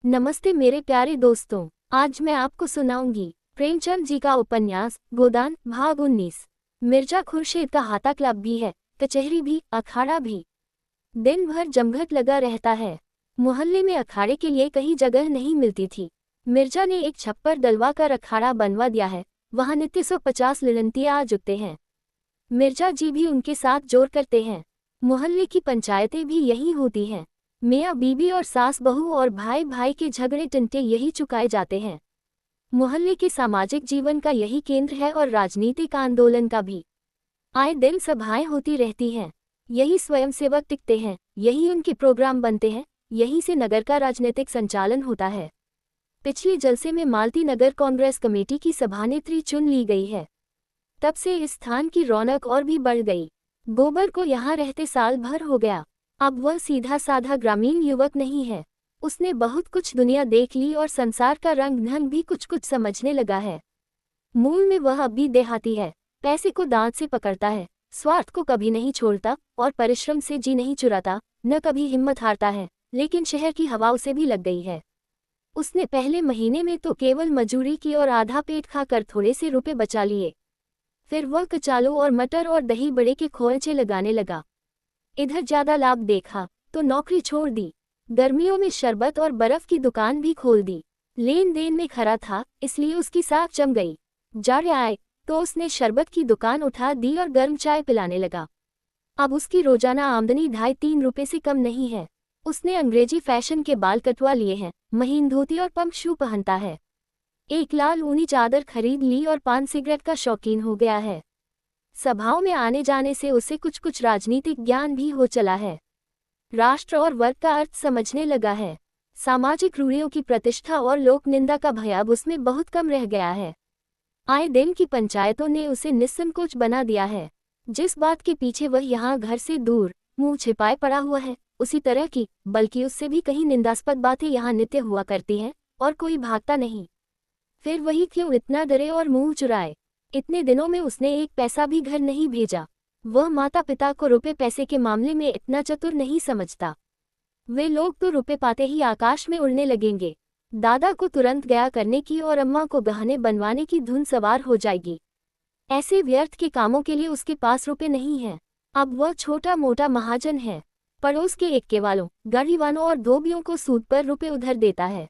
नमस्ते मेरे प्यारे दोस्तों। आज मैं आपको सुनाऊंगी प्रेमचंद जी का उपन्यास गोदान भाग 19। मिर्जा खुर्शीद का हाथा क्लब भी है, कचहरी भी, अखाड़ा भी। दिन भर जमघट लगा रहता है। मोहल्ले में अखाड़े के लिए कहीं जगह नहीं मिलती थी। मिर्जा ने एक छप्पर डलवा कर अखाड़ा बनवा दिया है। वहां नित्य 150 लड़नतिये आ जुटते हैं। मिर्जा जी भी उनके साथ जोर करते हैं। मोहल्ले की पंचायतें भी यही होती हैं। मियाँ बीबी और सास बहू और भाई भाई के झगड़े टंटे यही चुकाए जाते हैं। मोहल्ले के सामाजिक जीवन का यही केंद्र है और राजनीतिक आंदोलन का भी। आए दिन सभाएं होती रहती हैं। यही स्वयंसेवक टिकते हैं, यही उनके प्रोग्राम बनते हैं, यहीं से नगर का राजनीतिक संचालन होता है। पिछले जलसे में मालती नगर कांग्रेस कमेटी की सभानेत्री चुन ली गई है। तब से इस स्थान की रौनक और भी बढ़ गई। गोबर को यहाँ रहते साल भर हो गया। अब वह सीधा साधा ग्रामीण युवक नहीं है। उसने बहुत कुछ दुनिया देख ली और संसार का रंग ढंग भी कुछ कुछ समझने लगा है। मूल में वह अब भी देहाती है। पैसे को दांत से पकड़ता है, स्वार्थ को कभी नहीं छोड़ता और परिश्रम से जी नहीं चुराता, न कभी हिम्मत हारता है। लेकिन शहर की हवा उसे भी लग गई है। उसने पहले महीने में तो केवल मजूरी की और आधा पेट खाकर थोड़े से रुपए बचा लिए। फिर वह कचालों और मटर और दही बड़े के खोलचे लगाने लगा। इधर ज्यादा लाभ देखा तो नौकरी छोड़ दी। गर्मियों में शरबत और बर्फ की दुकान भी खोल दी। लेन देन में खरा था, इसलिए उसकी साख जम गई। जाड़े आए तो उसने शरबत की दुकान उठा दी और गर्म चाय पिलाने लगा। अब उसकी रोजाना आमदनी 2.5-3 रुपए से कम नहीं है। उसने अंग्रेजी फैशन के बाल कटवा लिए हैं, महीन धोती और पंप शू पहनता है। एक लाल ऊनी चादर खरीद ली और पान सिगरेट का शौकीन हो गया है। सभाओं में आने जाने से उसे कुछ कुछ राजनीतिक ज्ञान भी हो चला है। राष्ट्र और वर्ग का अर्थ समझने लगा है। सामाजिक रूढ़ियों की प्रतिष्ठा और लोक निंदा का भय अब उसमें बहुत कम रह गया है। आए दिन की पंचायतों ने उसे निस्संकोच बना दिया है। जिस बात के पीछे वह यहाँ घर से दूर मुंह छिपाए पड़ा हुआ है, उसी तरह की, बल्कि उससे भी कहीं निंदास्पद बातें यहाँ नित्य हुआ करती हैं और कोई भागता नहीं। फिर वही क्यों इतना डरे और मुंह चुराए। इतने दिनों में उसने एक पैसा भी घर नहीं भेजा। वह माता पिता को रुपए पैसे के मामले में इतना चतुर नहीं समझता। वे लोग तो रुपए पाते ही आकाश में उड़ने लगेंगे। दादा को तुरंत गया करने की और अम्मा को गहने बनवाने की धुन सवार हो जाएगी। ऐसे व्यर्थ के कामों के लिए उसके पास रुपए नहीं हैं। अब वह छोटा मोटा महाजन है। पड़ोस के एक्के वालों, गढ़ीवानों और धोबियों को सूद पर रुपए उधार देता है।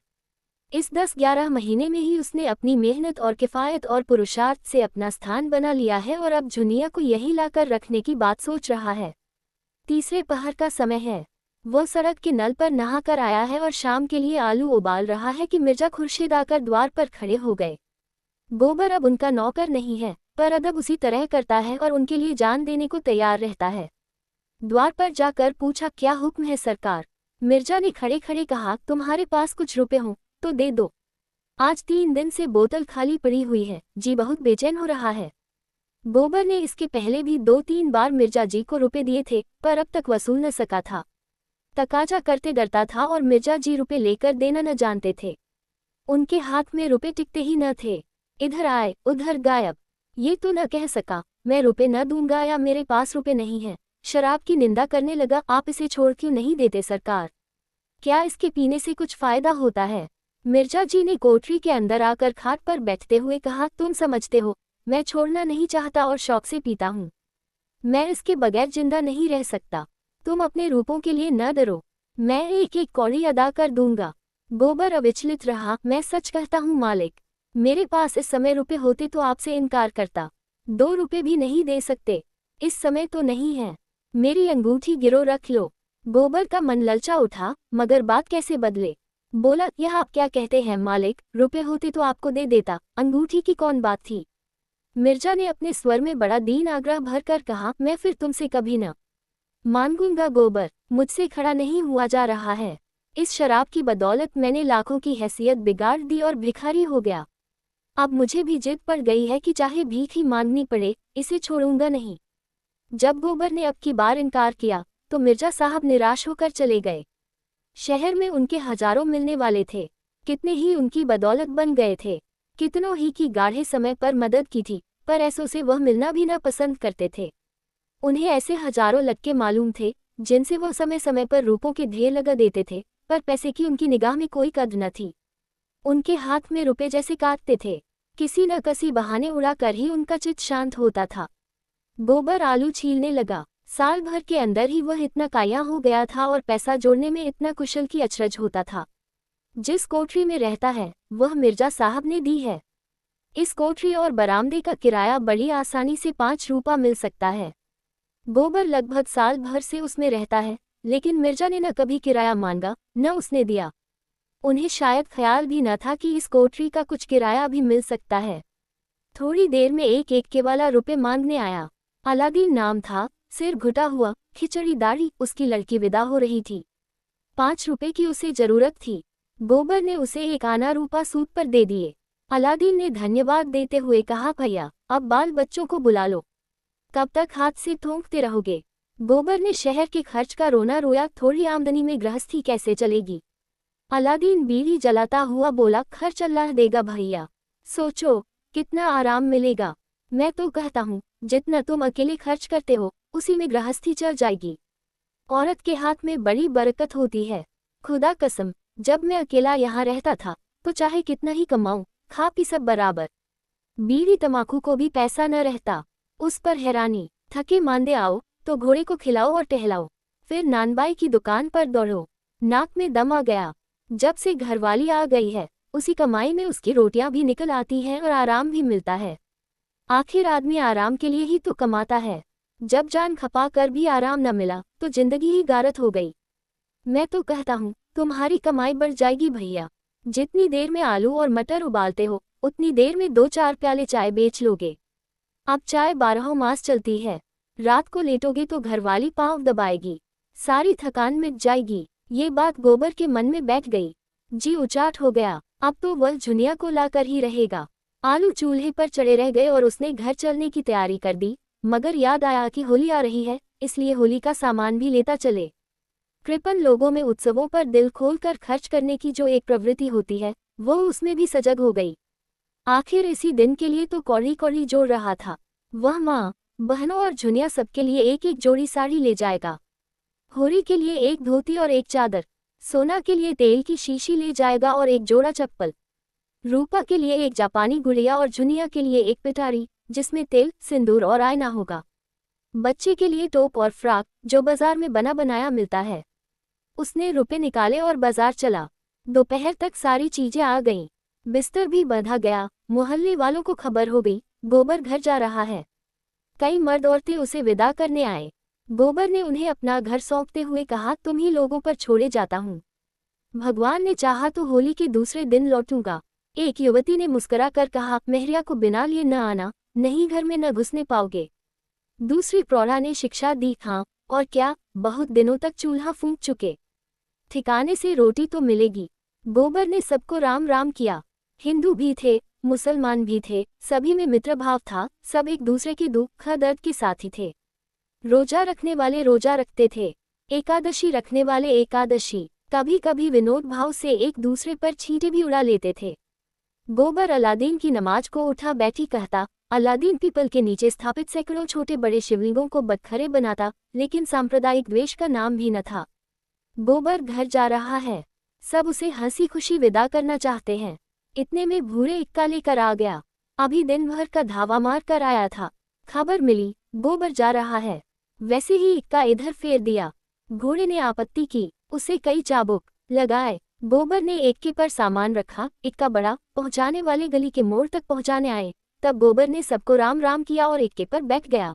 इस 10-11 महीने में ही उसने अपनी मेहनत और किफ़ायत और पुरुषार्थ से अपना स्थान बना लिया है और अब जुनिया को यहीं लाकर रखने की बात सोच रहा है। तीसरे पहर का समय है। वह सड़क के नल पर नहाकर आया है और शाम के लिए आलू उबाल रहा है कि मिर्जा खुर्शीद आकर द्वार पर खड़े हो गए। गोबर अब उनका नौकर नहीं है, पर अदब उसी तरह करता है और उनके लिए जान देने को तैयार रहता है। द्वार पर जाकर पूछा, क्या हुक्म है सरकार? मिर्जा ने खड़े खड़े कहा, तुम्हारे पास कुछ रुपए हों तो दे दो। आज 3 दिन से बोतल खाली पड़ी हुई है, जी बहुत बेचैन हो रहा है। गोबर ने इसके पहले भी 2-3 बार मिर्जा जी को रुपए दिए थे, पर अब तक वसूल न सका था। तकाजा करते डरता था और मिर्जा जी रुपए लेकर देना न जानते थे। उनके हाथ में रुपए टिकते ही न थे। इधर आए उधर गायब। ये तो न कह सका, मैं रुपए न दूंगा या मेरे पास रुपए नहीं हैं। शराब की निंदा करने लगा, आप इसे छोड़ क्यों नहीं देते सरकार? क्या इसके पीने से कुछ फायदा होता है? मिर्जा जी ने कोठरी के अंदर आकर खाट पर बैठते हुए कहा, तुम समझते हो, मैं छोड़ना नहीं चाहता और शौक से पीता हूँ। मैं इसके बगैर जिंदा नहीं रह सकता। तुम अपने रूपों के लिए न डरो, मैं एक एक कौड़ी अदा कर दूंगा। गोबर अविचलित रहा, मैं सच कहता हूँ मालिक, मेरे पास इस समय रुपए होते तो आपसे इनकार करता। 2 रुपए भी नहीं दे सकते, इस समय तो नहीं है। मेरी अंगूठी गिरो रख लो। गोबर का मन ललचा उठा, मगर बात कैसे बदले। बोला, यह आप क्या कहते हैं मालिक, रुपए होते तो आपको दे देता, अंगूठी की कौन बात थी? मिर्जा ने अपने स्वर में बड़ा दीन आग्रह भरकर कहा, मैं फिर तुमसे कभी न मांगूंगा गोबर, मुझसे खड़ा नहीं हुआ जा रहा है। इस शराब की बदौलत मैंने लाखों की हैसियत बिगाड़ दी और भिखारी हो गया। अब मुझे भी जिद पड़ गई है कि चाहे भीख ही मांगनी पड़े, इसे छोड़ूंगा नहीं। जब गोबर ने अब की बार इनकार किया तो मिर्जा साहब निराश होकर चले गए। शहर में उनके हजारों मिलने वाले थे, कितने ही उनकी बदौलत बन गए थे। कितनों ही की गाढ़े समय पर मदद की थी, पर ऐसों से वह मिलना भी न पसंद करते थे। उन्हें ऐसे हजारों लटके मालूम थे, जिनसे वह समय समय पर रूपों के ढेर लगा देते थे, पर पैसे की उनकी निगाह में कोई कद्र न थी। उनके हाथ में रुपए जैसे काटते थे। किसी न किसी बहाने उड़ा कर ही उनका चित्त शांत होता था। गोबर आलू छीलने लगा। साल भर के अंदर ही वह इतना काया हो गया था और पैसा जोड़ने में इतना कुशल की अचरज होता था। जिस कोठरी में रहता है वह मिर्जा साहब ने दी है। इस कोठरी और बरामदे का किराया बड़ी आसानी से 5 रुपया मिल सकता है। गोबर लगभग साल भर से उसमें रहता है, लेकिन मिर्जा ने न कभी किराया मांगा न उसने दिया। उन्हें शायद ख्याल भी न था कि इस कोठरी का कुछ किराया भी मिल सकता है। थोड़ी देर में एक के वाला रुपए मांगने आया। अलादीन नाम था, सिर घुटा हुआ, खिचड़ी दाढ़ी, उसकी लड़की विदा हो रही थी। 5 रुपए की उसे जरूरत थी। गोबर ने उसे 1 आना रुपया सूद पर दे दिए। अलादीन ने धन्यवाद देते हुए कहा, भैया अब बाल बच्चों को बुला लो, कब तक हाथ से ठोंकते रहोगे। गोबर ने शहर के खर्च का रोना रोया, थोड़ी आमदनी में गृहस्थी कैसे चलेगी। अलादीन बीड़ी जलाता हुआ बोला, खर्च अल्लाह देगा भैया, सोचो कितना आराम मिलेगा। मैं तो कहता हूँ जितना तुम अकेले खर्च करते हो उसी में गृहस्थी चल जाएगी। औरत के हाथ में बड़ी बरकत होती है। खुदा कसम, जब मैं अकेला यहाँ रहता था तो चाहे कितना ही कमाऊं, खा पी सब बराबर। बीड़ी तमाकू को भी पैसा न रहता। उस पर हैरानी, थके मांदे आओ तो घोड़े को खिलाओ और टहलाओ, फिर नानबाई की दुकान पर दौड़ो। नाक में दम आ गया। जब से घरवाली आ गई है उसी कमाई में उसकी रोटियां भी निकल आती हैं और आराम भी मिलता है। आखिर आदमी आराम के लिए ही तो कमाता है। जब जान खपा कर भी आराम न मिला तो जिंदगी ही गारत हो गई। मैं तो कहता हूँ तुम्हारी कमाई बढ़ जाएगी भैया। जितनी देर में आलू और मटर उबालते हो उतनी देर में 2-4 प्याले चाय बेच लोगे। अब चाय 12 मास चलती है। रात को लेटोगे तो घरवाली पाँव दबाएगी, सारी थकान मिट जाएगी। ये बात गोबर के मन में बैठ गई। जी उचाट हो गया। अब तो वह झुनिया को लाकर ही रहेगा। आलू चूल्हे पर चढ़े रह गए और उसने घर चलने की तैयारी कर दी, मगर याद आया कि होली आ रही है, इसलिए होली का सामान भी लेता चले। कृपण लोगों में उत्सवों पर दिल खोलकर खर्च करने की जो एक प्रवृत्ति होती है वो उसमें भी सजग हो गई। आखिर इसी दिन के लिए तो कौड़ी कौड़ी जोड़ रहा था। वह माँ, बहनों और झुनिया सबके लिए एक एक जोड़ी साड़ी ले जाएगा। होरी के लिए एक धोती और एक चादर, सोना के लिए तेल की शीशी ले जाएगा और एक जोड़ा चप्पल, रूपा के लिए एक जापानी गुड़िया और झुनिया के लिए एक पिटारी जिसमें तेल, सिंदूर और आईना होगा। बच्चे के लिए टोप और फ्रॉक जो बाजार में बना बनाया मिलता है। उसने रुपए निकाले और बाजार चला। दोपहर तक सारी चीजें आ गईं। बिस्तर भी बंधा गया। मोहल्ले वालों को खबर हो गई गोबर घर जा रहा है। कई मर्द औरतें उसे विदा करने आए। गोबर ने उन्हें अपना घर सौंपते हुए कहा, तुम ही लोगों पर छोड़े जाता हूँ। भगवान ने चाहा तो होली के दूसरे दिन लौटूंगा। एक युवती ने मुस्कुरा कर कहा, मेहरिया को बिना लिए न आना, नहीं घर में न घुसने पाओगे। दूसरी प्रौढ़ा ने शिक्षा दी, हाँ और क्या, बहुत दिनों तक चूल्हा फूंक चुके, ठिकाने से रोटी तो मिलेगी। गोबर ने सबको राम राम किया। हिंदू भी थे, मुसलमान भी थे, सभी में मित्र भाव था, सब एक दूसरे के दुख दर्द के साथी थे। रोजा रखने वाले रोजा रखते थे, एकादशी रखने वाले एकादशी, कभी कभी विनोद भाव से एक दूसरे पर छींटे भी उड़ा लेते थे। गोबर अलादीन की नमाज को उठा बैठी कहता, अलादीन पीपल के नीचे स्थापित सैकड़ों छोटे बड़े शिवलिंगों को बदखरे बनाता, लेकिन सांप्रदायिक द्वेष का नाम भी न था। गोबर घर जा रहा है, सब उसे हंसी खुशी विदा करना चाहते हैं। इतने में भूरे इक्का लेकर आ गया। अभी दिन भर का धावा मार कर आया था। खबर मिली गोबर जा रहा है, वैसे ही इक्का इधर फेर दिया। घोड़े ने आपत्ति की, उसे कई चाबुक लगाए। गोबर ने इक्के पर सामान रखा, इक्का बड़ा, पहुंचाने वाले गली के मोड़ तक पहुंचाने आए। तब गोबर ने सबको राम राम किया और इक्के पर बैठ गया।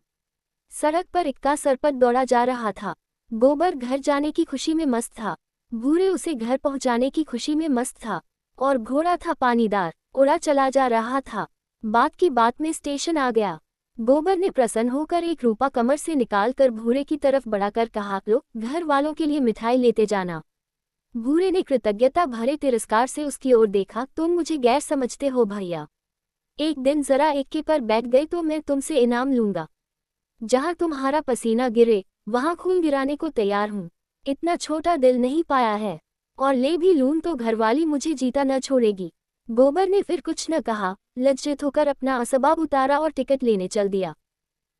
सड़क पर इक्का सरपट दौड़ा जा रहा था। गोबर घर जाने की खुशी में मस्त था, भूरे उसे घर पहुंचाने की खुशी में मस्त था, और घोड़ा था पानीदार, उड़ा चला जा रहा था। बात की बात में स्टेशन आ गया। गोबर ने प्रसन्न होकर 1 रुपया कमर से निकालकर भूरे की तरफ बढ़ाकर कहा, लो घर वालों के लिए मिठाई लेते जाना। भूरे ने कृतज्ञता भरे तिरस्कार से उसकी ओर देखा, तुम मुझे गैर समझते हो भैया, एक दिन जरा इक्के पर बैठ गए तो मैं तुमसे इनाम लूंगा। जहां तुम्हारा पसीना गिरे वहां खून गिराने को तैयार हूँ। इतना छोटा दिल नहीं पाया है, और ले भी लूं तो घरवाली मुझे जीता न छोड़ेगी। गोबर ने फिर कुछ न कहा, लज्जित होकर अपना असबाब उतारा और टिकट लेने चल दिया।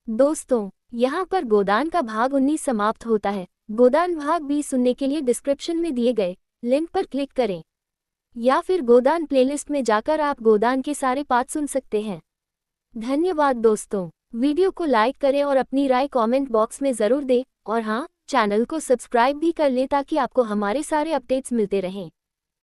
दोस्तों, यहाँ पर गोदान का भाग 19 समाप्त होता है। गोदान भाग 20 सुनने के लिए डिस्क्रिप्शन में दिए गए लिंक पर क्लिक करें या फिर गोदान प्लेलिस्ट में जाकर आप गोदान के सारे पार्ट सुन सकते हैं। धन्यवाद दोस्तों। वीडियो को लाइक करें और अपनी राय कमेंट बॉक्स में ज़रूर दें और हाँ, चैनल को सब्सक्राइब भी कर लें ताकि आपको हमारे सारे अपडेट्स मिलते रहें।